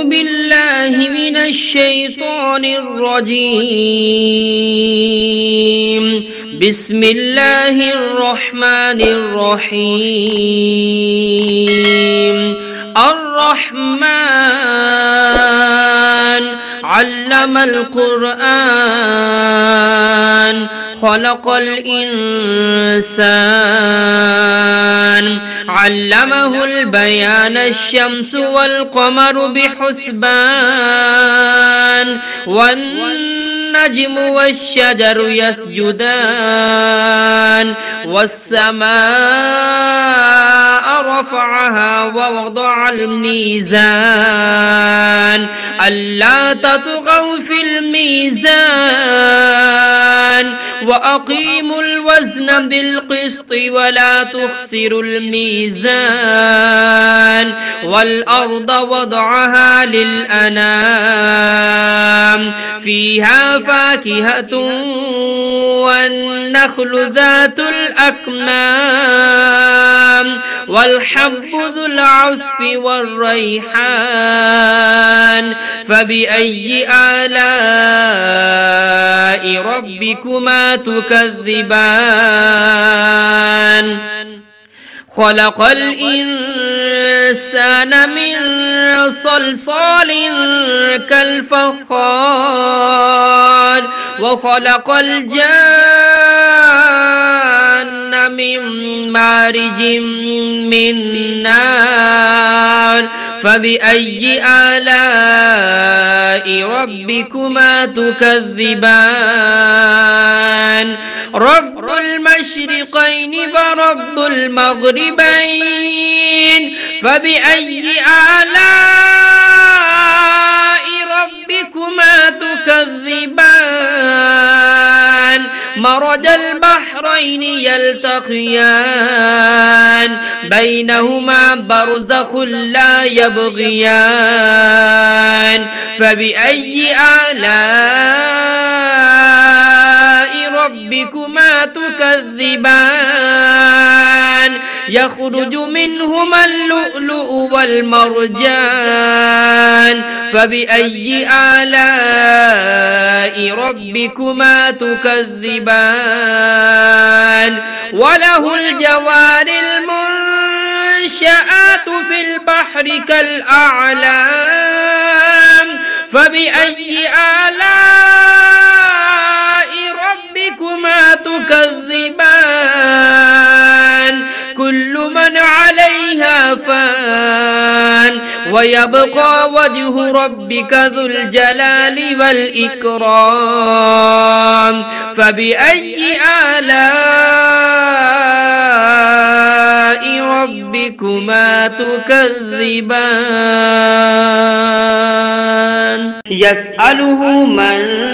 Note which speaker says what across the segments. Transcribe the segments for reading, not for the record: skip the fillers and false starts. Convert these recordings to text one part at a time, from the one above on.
Speaker 1: بالله من الشيطان الرجيم. بسم الله الرحمن الرحيم. الرحمن علم القرآن خلق الإنسان علمه البيان. الشمس والقمر بحسبان والنجم والشجر يسجدان والسماء رفعها ووضع الميزان ألا تطغوا في الميزان وأقيموا الوزن بالقسط ولا تخسروا الميزان. والأرض وضعها للأنام فيها فاكهة والنخل ذات الأكمام والحب ذو العصف والريحان. فبأي آلاء ربكما تكذبان؟ خلق الإنسان من صلصال كالفخار وخلق الجان من مارج من نار. فبأي آلاء ربكما تكذبان؟ رب المشرقين ورب المغربين. فبأي آلاء ربكما تكذبان؟ مرج البحرين يلتقيان بينهما برزخ لا يبغيان. فبأي آلاء ربكما تكذبان؟ يخرج منهما اللؤلؤ والمرجان. فبأي آلاء ربكما تكذبان؟ وله الجوار المنشآت في البحر كالأعلام. فبأي آلاء ربكما تكذبان؟ كل من عليها فان ويبقى وجه ربك ذو الجلال والإكرام. فبأي آلاء ربكما تكذبان؟ يسأله من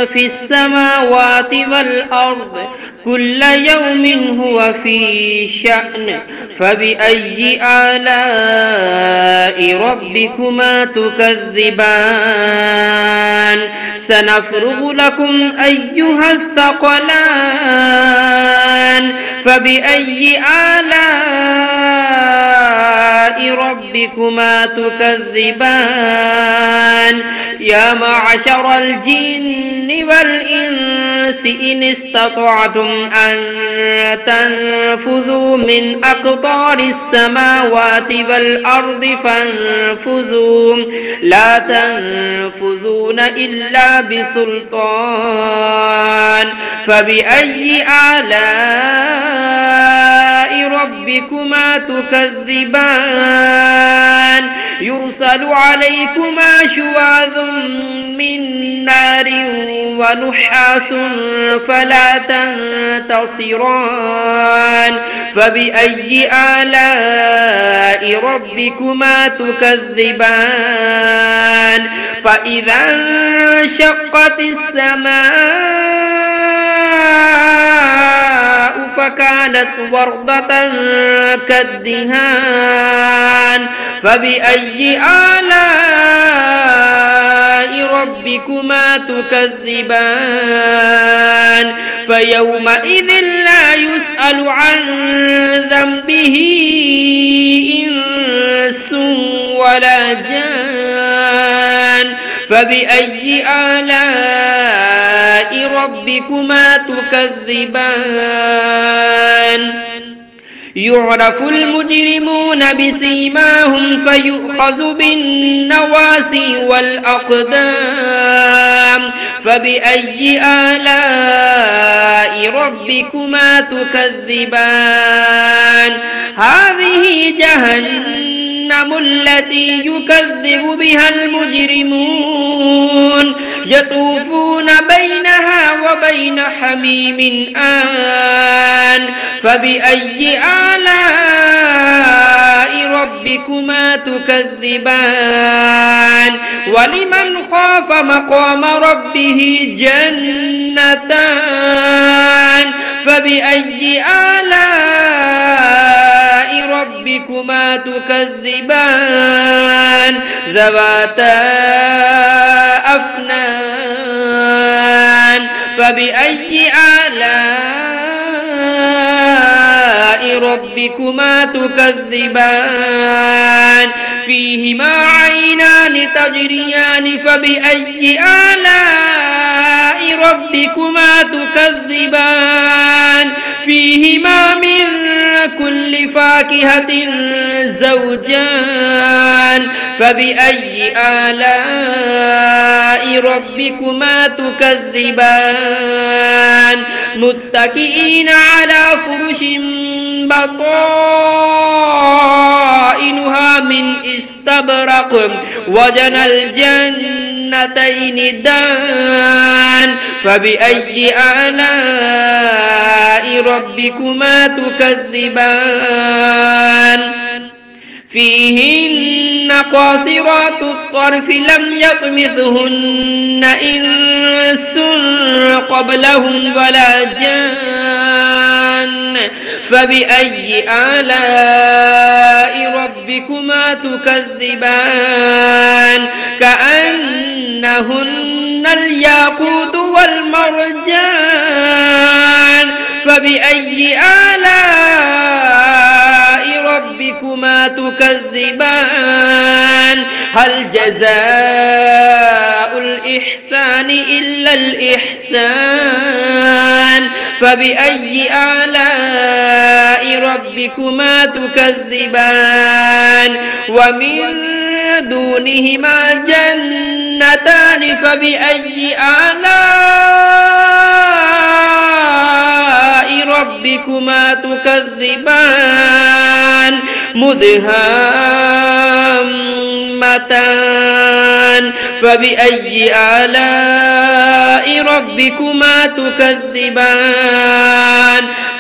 Speaker 1: في السماوات والأرض كل يوم هو في شأن. فبأي آلاء ربكما تكذبان؟ سنفرغ لكم أيها الثقلان. فبأي آلاء ربكما تكذبان؟ يا معشر الجن والإنس إن استطعتم أن تنفذوا من أقطار السماوات والأرض فانفذوا لا تنفذون إلا بسلطان. فبأي آلاء ربكما تكذبان؟ يرسل عليكما شواظ من نار ونحاس فلا تنتصران. فبأي آلاء ربكما تكذبان؟ فإذا انشقت السماء فكانت وردة كالدهان. فبأي آلاء ربكما تكذبان؟ فيومئذ لا يسأل عن ذنبه إنس ولا جان. فبأي آلاء ربكما تكذبان يعرف المجرمون بسيماهم فيؤخذ بالنواسي والأقدام فبأي آلاء ربكما تكذبان هذه جهنم التي يكذب بها المجرمون يطوفون بينها وبين حميم آن فبأي آلاء ربكما تكذبان ولمن خاف مقام ربه جنتان فبأي آلاء ربكما تكذبان ذواتا أفنان فبأي آلاء ربكما تكذبان فيهما عينان تجريان فبأي آلاء ربكما تكذبان فيهما من كل فاكهة زوجان فبأي آلاء ربكما تكذبان متكئين على فرش بطائنها من استبرق وجنى الجنتين دان فبأي آلاء ربكما تكذبان فيهن قاصرات الطرف لم يطمثهن إنس قبلهم ولا جان فبأي آلاء ربكما تكذبان كأنهن الياقوت والمرجان فبأي آلاء ربكما تكذبان هل جزاء الإحسان إلا الإحسان فبأي آلاء ربكما تكذبان ومن دونهما جنتان فبأي آلاء ربكما تكذبان مدهامتان فبأي آلاء ربكما تكذبان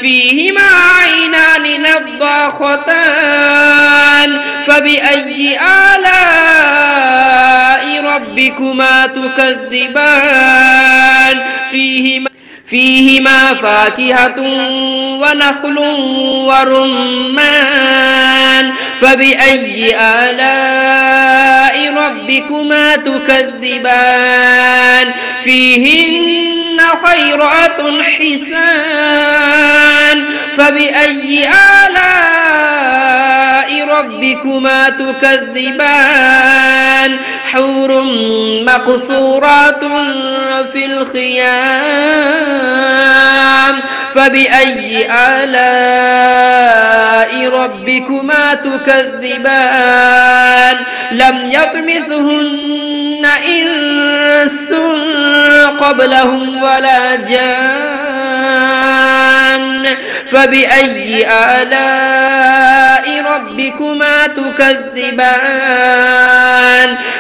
Speaker 1: فيهما عينان نضاختان فبأي آلاء ربكما تكذبان فيهما فاكهة ونخل ورمان فبأي آلاء ربكما تكذبان فيهن خيرات حسان فبأي آلاء ربكما تكذبان حور مقصورات في الخيام فبأي آلاء ربكما تكذبان لم يطمثهن إنس قبلهم ولا جان فبأي آلاء ربكما تكذبان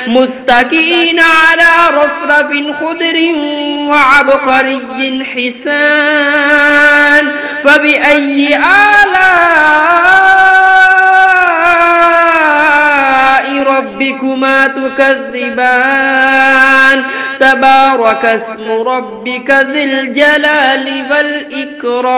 Speaker 1: متكئين على رفرف خضر وعبقري حسان فبأي آلاء ربكما تكذبان تبارك اسم ربك ذي الجلال والإكرام.